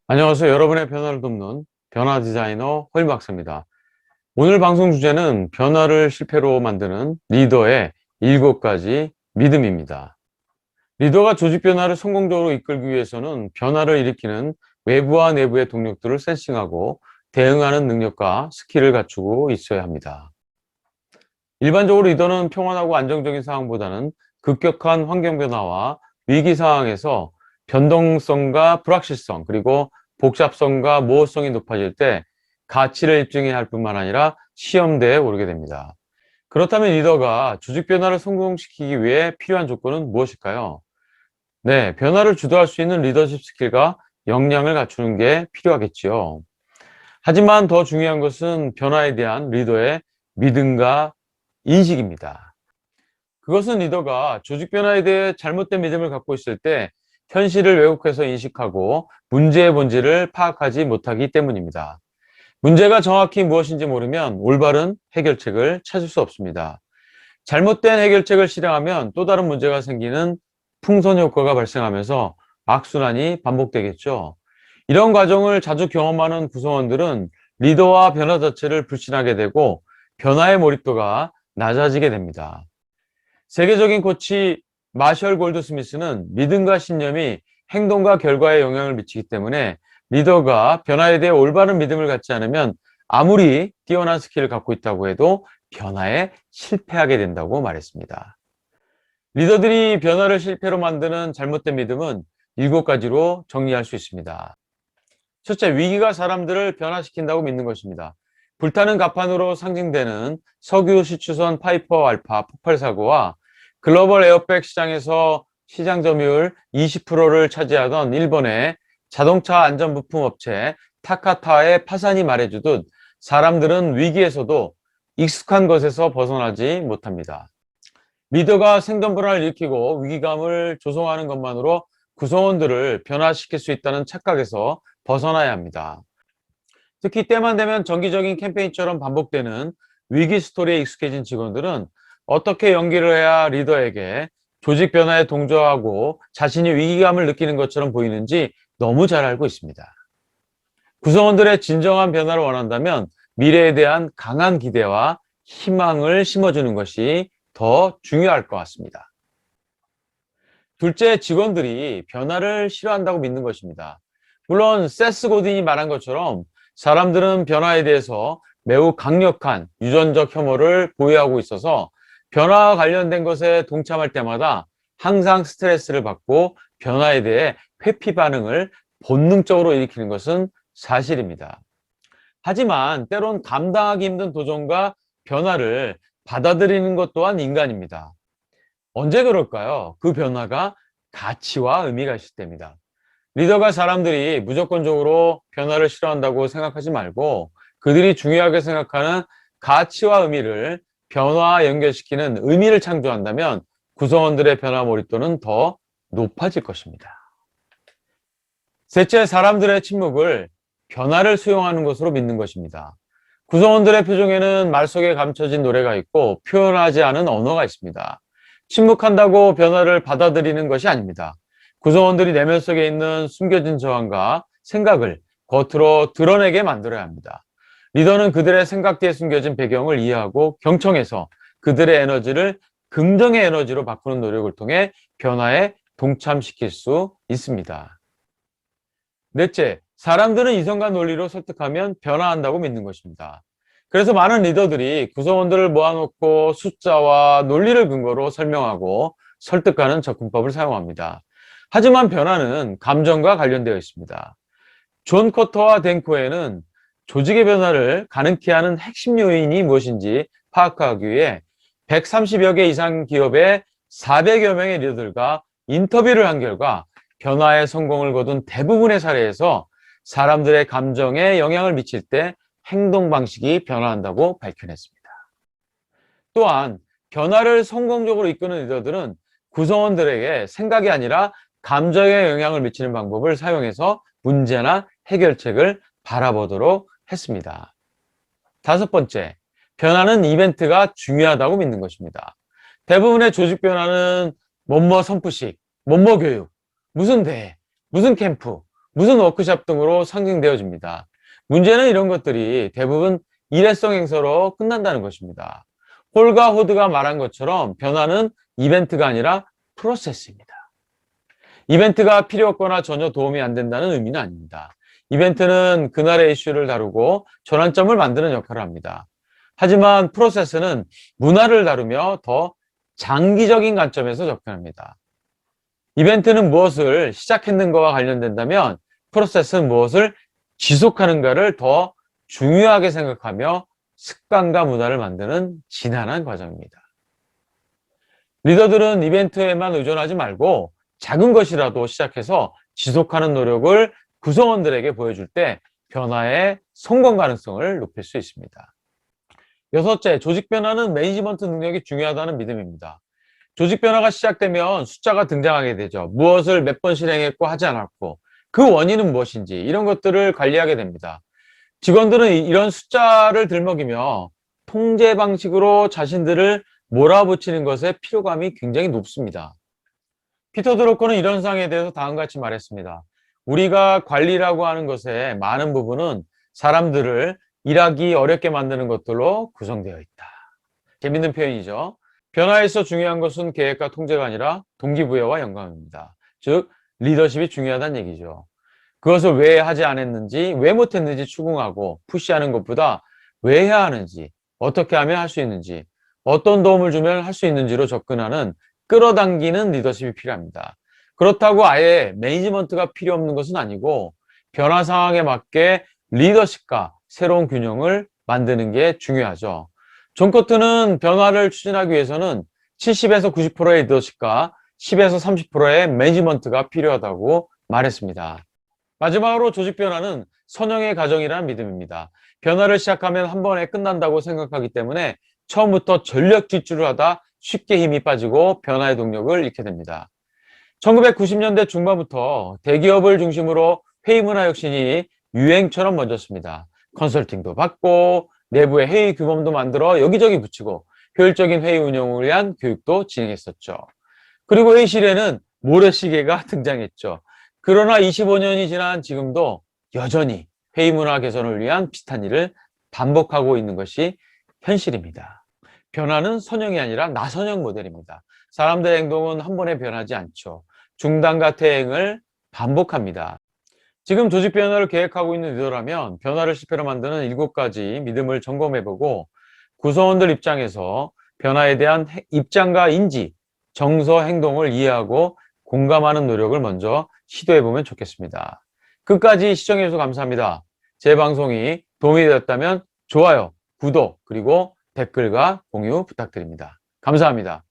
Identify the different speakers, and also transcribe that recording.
Speaker 1: 안녕하세요. 여러분의 변화를 돕는 변화 디자이너 허일 박사입니다. 오늘 방송 주제는 변화를 실패로 만드는 리더의 7가지 믿음입니다. 리더가 조직 변화를 성공적으로 이끌기 위해서는 변화를 일으키는 외부와 내부의 동력들을 센싱하고 대응하는 능력과 스킬을 갖추고 있어야 합니다. 일반적으로 리더는 평온하고 안정적인 상황보다는 급격한 환경 변화와 위기 상황에서 변동성과 불확실성, 그리고 복잡성과 모호성이 높아질 때 가치를 입증해야 할 뿐만 아니라 시험대에 오르게 됩니다. 그렇다면 리더가 조직 변화를 성공시키기 위해 필요한 조건은 무엇일까요? 네, 변화를 주도할 수 있는 리더십 스킬과 역량을 갖추는 게 필요하겠지요. 하지만 더 중요한 것은 변화에 대한 리더의 믿음과 인식입니다. 그것은 리더가 조직 변화에 대해 잘못된 믿음을 갖고 있을 때 현실을 왜곡해서 인식하고 문제의 본질을 파악하지 못하기 때문입니다. 문제가 정확히 무엇인지 모르면 올바른 해결책을 찾을 수 없습니다. 잘못된 해결책을 실행하면 또 다른 문제가 생기는 풍선 효과가 발생하면서 악순환이 반복되겠죠. 이런 과정을 자주 경험하는 구성원들은 리더와 변화 자체를 불신하게 되고 변화의 몰입도가 낮아지게 됩니다. 세계적인 코치 마셜 골드 스미스는 믿음과 신념이 행동과 결과에 영향을 미치기 때문에 리더가 변화에 대해 올바른 믿음을 갖지 않으면 아무리 뛰어난 스킬을 갖고 있다고 해도 변화에 실패하게 된다고 말했습니다. 리더들이 변화를 실패로 만드는 잘못된 믿음은 7가지로 정리할 수 있습니다. 첫째, 위기가 사람들을 변화시킨다고 믿는 것입니다. 불타는 가판으로 상징되는 석유 시추선 파이퍼 알파 폭발 사고와 글로벌 에어백 시장에서 시장 점유율 20%를 차지하던 일본의 자동차 안전 부품 업체 타카타의 파산이 말해주듯 사람들은 위기에서도 익숙한 것에서 벗어나지 못합니다. 리더가 생존 불안을 일으키고 위기감을 조성하는 것만으로 구성원들을 변화시킬 수 있다는 착각에서 벗어나야 합니다. 특히 때만 되면 정기적인 캠페인처럼 반복되는 위기 스토리에 익숙해진 직원들은 어떻게 연기를 해야 리더에게 조직 변화에 동조하고 자신이 위기감을 느끼는 것처럼 보이는지 너무 잘 알고 있습니다. 구성원들의 진정한 변화를 원한다면 미래에 대한 강한 기대와 희망을 심어주는 것이 더 중요할 것 같습니다. 둘째, 직원들이 변화를 싫어한다고 믿는 것입니다. 물론 세스 고딘이 말한 것처럼 사람들은 변화에 대해서 매우 강력한 유전적 혐오를 보유하고 있어서 변화와 관련된 것에 동참할 때마다 항상 스트레스를 받고 변화에 대해 회피 반응을 본능적으로 일으키는 것은 사실입니다. 하지만 때론 감당하기 힘든 도전과 변화를 받아들이는 것 또한 인간입니다. 언제 그럴까요? 그 변화가 가치와 의미가 있을 때입니다. 리더가 사람들이 무조건적으로 변화를 싫어한다고 생각하지 말고 그들이 중요하게 생각하는 가치와 의미를 변화와 연결시키는 의미를 창조한다면 구성원들의 변화 몰입도는 더 높아질 것입니다. 셋째, 사람들의 침묵을 변화를 수용하는 것으로 믿는 것입니다. 구성원들의 표정에는 말 속에 감춰진 노래가 있고 표현하지 않은 언어가 있습니다. 침묵한다고 변화를 받아들이는 것이 아닙니다. 구성원들이 내면 속에 있는 숨겨진 저항과 생각을 겉으로 드러내게 만들어야 합니다. 리더는 그들의 생각 뒤에 숨겨진 배경을 이해하고 경청해서 그들의 에너지를 긍정의 에너지로 바꾸는 노력을 통해 변화에 동참시킬 수 있습니다. 넷째, 사람들은 이성과 논리로 설득하면 변화한다고 믿는 것입니다. 그래서 많은 리더들이 구성원들을 모아놓고 숫자와 논리를 근거로 설명하고 설득하는 접근법을 사용합니다. 하지만 변화는 감정과 관련되어 있습니다. 존 커터와 댄 코헨은 조직의 변화를 가능케 하는 핵심 요인이 무엇인지 파악하기 위해 130여 개 이상 기업의 400여 명의 리더들과 인터뷰를 한 결과 변화에 성공을 거둔 대부분의 사례에서 사람들의 감정에 영향을 미칠 때 행동 방식이 변화한다고 밝혀냈습니다. 또한 변화를 성공적으로 이끄는 리더들은 구성원들에게 생각이 아니라 감정에 영향을 미치는 방법을 사용해서 문제나 해결책을 바라보도록 했습니다. 다섯 번째, 변화는 이벤트가 중요하다고 믿는 것입니다. 대부분의 조직 변화는 뭐뭐 선푸식, 뭐뭐 교육, 무슨 대회, 무슨 캠프, 무슨 워크샵 등으로 상징되어집니다. 문제는 이런 것들이 대부분 일회성 행사로 끝난다는 것입니다. 홀과 호드가 말한 것처럼 변화는 이벤트가 아니라 프로세스입니다. 이벤트가 필요 없거나 전혀 도움이 안 된다는 의미는 아닙니다. 이벤트는 그날의 이슈를 다루고 전환점을 만드는 역할을 합니다. 하지만 프로세스는 문화를 다루며 더 장기적인 관점에서 접근합니다. 이벤트는 무엇을 시작했는가와 관련된다면 프로세스는 무엇을 지속하는가를 더 중요하게 생각하며 습관과 문화를 만드는 지난한 과정입니다. 리더들은 이벤트에만 의존하지 말고 작은 것이라도 시작해서 지속하는 노력을 구성원들에게 보여줄 때 변화의 성공 가능성을 높일 수 있습니다. 여섯째, 조직 변화는 매니지먼트 능력이 중요하다는 믿음입니다. 조직 변화가 시작되면 숫자가 등장하게 되죠. 무엇을 몇 번 실행했고 하지 않았고 그 원인은 무엇인지 이런 것들을 관리하게 됩니다. 직원들은 이런 숫자를 들먹이며 통제 방식으로 자신들을 몰아붙이는 것에 피로감이 굉장히 높습니다. 피터 드로커는 이런 상황에 대해서 다음과 같이 말했습니다. 우리가 관리라고 하는 것의 많은 부분은 사람들을 일하기 어렵게 만드는 것들로 구성되어 있다. 재밌는 표현이죠. 변화에서 중요한 것은 계획과 통제가 아니라 동기부여와 영감입니다. 즉 리더십이 중요하다는 얘기죠. 그것을 왜 하지 않았는지, 왜 못했는지 추궁하고 푸시하는 것보다 왜 해야 하는지, 어떻게 하면 할 수 있는지, 어떤 도움을 주면 할 수 있는지로 접근하는 끌어당기는 리더십이 필요합니다. 그렇다고 아예 매니지먼트가 필요 없는 것은 아니고 변화 상황에 맞게 리더십과 새로운 균형을 만드는 게 중요하죠. 존 커트는 변화를 추진하기 위해서는 70에서 90%의 리더십과 10에서 30%의 매니지먼트가 필요하다고 말했습니다. 마지막으로 조직 변화는 선형의 과정이라는 믿음입니다. 변화를 시작하면 한 번에 끝난다고 생각하기 때문에 처음부터 전력 질주를 하다 쉽게 힘이 빠지고 변화의 동력을 잃게 됩니다. 1990년대 중반부터 대기업을 중심으로 회의 문화 혁신이 유행처럼 번졌습니다. 컨설팅도 받고 내부의 회의 규범도 만들어 여기저기 붙이고 효율적인 회의 운영을 위한 교육도 진행했었죠. 그리고 회의실에는 모래시계가 등장했죠. 그러나 25년이 지난 지금도 여전히 회의 문화 개선을 위한 비슷한 일을 반복하고 있는 것이 현실입니다. 변화는 선형이 아니라 나선형 모델입니다. 사람들의 행동은 한 번에 변하지 않죠. 중단과 퇴행을 반복합니다. 지금 조직 변화를 계획하고 있는 리더라면 변화를 실패로 만드는 7가지 믿음을 점검해보고 구성원들 입장에서 변화에 대한 입장과 인지, 정서, 행동을 이해하고 공감하는 노력을 먼저 시도해보면 좋겠습니다. 끝까지 시청해주셔서 감사합니다. 제 방송이 도움이 되었다면 좋아요, 구독, 그리고 댓글과 공유 부탁드립니다. 감사합니다.